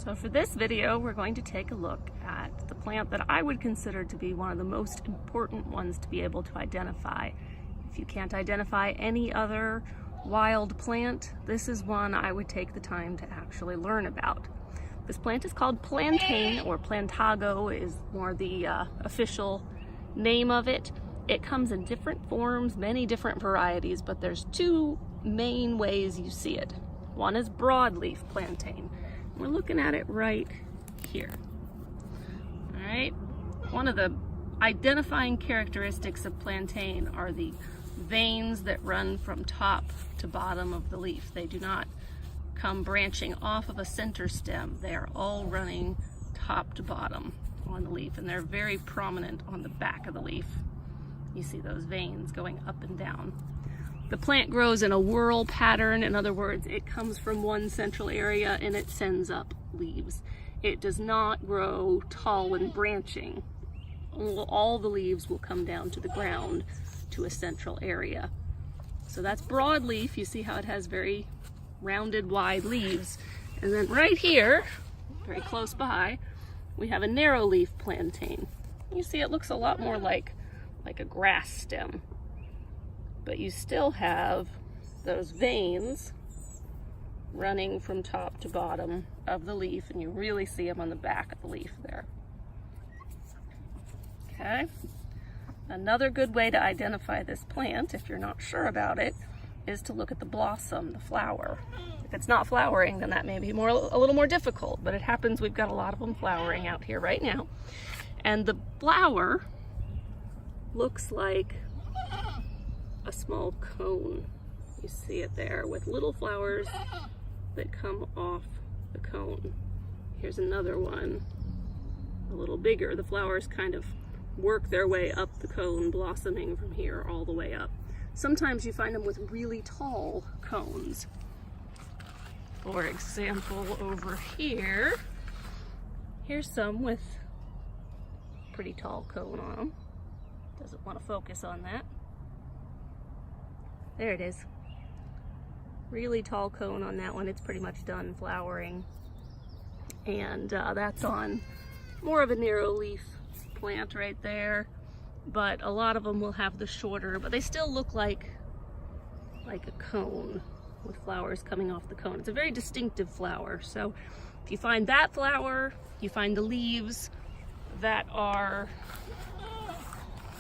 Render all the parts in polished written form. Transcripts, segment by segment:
So for this video, we're going to take a look at the plant that I would consider to be one of the most important ones to be able to identify. If you can't identify any other wild plant, this is one I would take the time to actually learn about. This plant is called plantain, or plantago is more the official name of it. It comes in different forms, many different varieties, but there's two main ways you see it. One is broadleaf plantain. We're looking at it right here. All right. One of the identifying characteristics of plantain are the veins that run from top to bottom of the leaf. They do not come branching off of a center stem. They are all running top to bottom on the leaf, and they're very prominent on the back of the leaf. You see those veins going up and down. The plant grows in a whorl pattern. In other words, it comes from one central area and it sends up leaves. It does not grow tall and branching. All the leaves will come down to the ground to a central area. So that's broadleaf. You see how it has very rounded, wide leaves. And then right here, very close by, we have a narrow leaf plantain. You see it looks a lot more like a grass stem. But you still have those veins running from top to bottom of the leaf, and you really see them on the back of the leaf there. Okay. Another good way to identify this plant, if you're not sure about it, is to look at the blossom, the flower. If it's not flowering, then that may be a little more difficult, but it happens we've got a lot of them flowering out here right now. And the flower looks like a small cone. You see it there with little flowers that come off the cone. Here's another one, a little bigger. The flowers kind of work their way up the cone, blossoming from here all the way up. Sometimes you find them with really tall cones. For example, over here, here's some with pretty tall cone on them. Doesn't want to focus on that. There it is. Really tall cone on that one. It's pretty much done flowering. And that's on more of a narrow leaf plant right there. But a lot of them will have the shorter, but they still look like a cone with flowers coming off the cone. It's a very distinctive flower. So if you find that flower, you find the leaves that are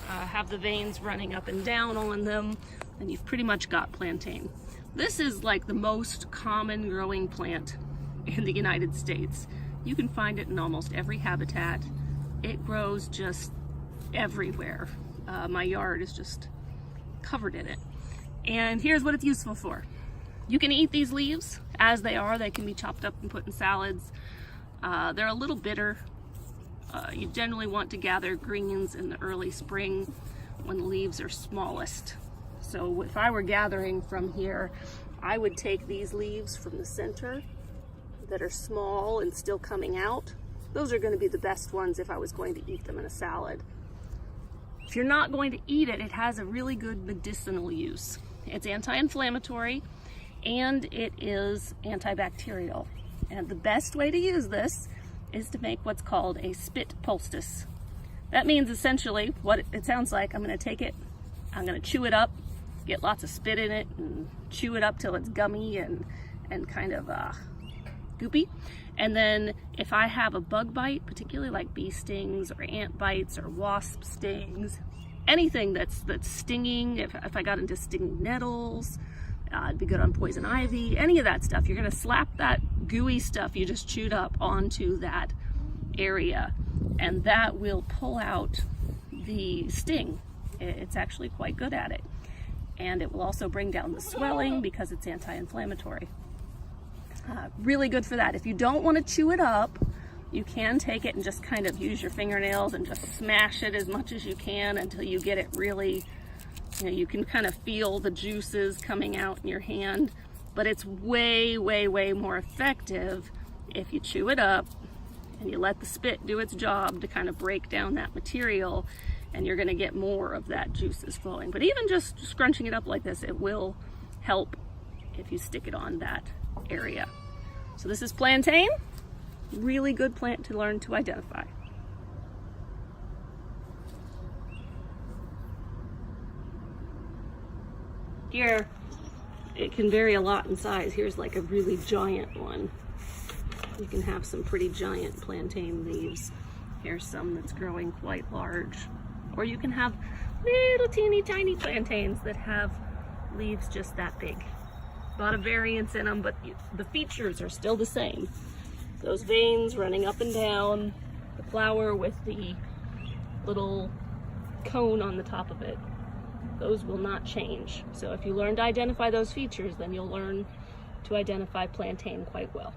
have the veins running up and down on them, and you've pretty much got plantain. This is like the most common growing plant in the United States. You can find it in almost every habitat. It grows just everywhere. My yard is just covered in it. And here's what it's useful for. You can eat these leaves as they are. They can be chopped up and put in salads. They're a little bitter. You generally want to gather greens in the early spring when the leaves are smallest. So if I were gathering from here, I would take these leaves from the center that are small and still coming out. Those are going to be the best ones if I was going to eat them in a salad. If you're not going to eat it, it has a really good medicinal use. It's anti-inflammatory and it is antibacterial. And the best way to use this is to make what's called a spit poultice. That means essentially what it sounds like. I'm going to take it, I'm going to chew it up, get lots of spit in it, and chew it up till it's gummy and kind of goopy. And then if I have a bug bite, particularly like bee stings or ant bites or wasp stings, anything that's stinging, if I got into stinging nettles, it'd be good on poison ivy, any of that stuff. You're going to slap that gooey stuff you just chewed up onto that area, and that will pull out the sting. It's actually quite good at it. And it will also bring down the swelling because it's anti-inflammatory. Really good for that. If you don't want to chew it up, you can take it and just kind of use your fingernails and just smash it as much as you can until you get it really, you can kind of feel the juices coming out in your hand. But it's way, way, way more effective if you chew it up and you let the spit do its job to kind of break down that material, and you're going to get more of that juices flowing. But even just scrunching it up like this, it will help if you stick it on that area. So this is plantain. Really good plant to learn to identify. Here, it can vary a lot in size. Here's like a really giant one. You can have some pretty giant plantain leaves. Here's some that's growing quite large. Or you can have little teeny tiny plantains that have leaves just that big. A lot of variance in them, but the features are still the same. Those veins running up and down, the flower with the little cone on the top of it, those will not change. So if you learn to identify those features, then you'll learn to identify plantain quite well.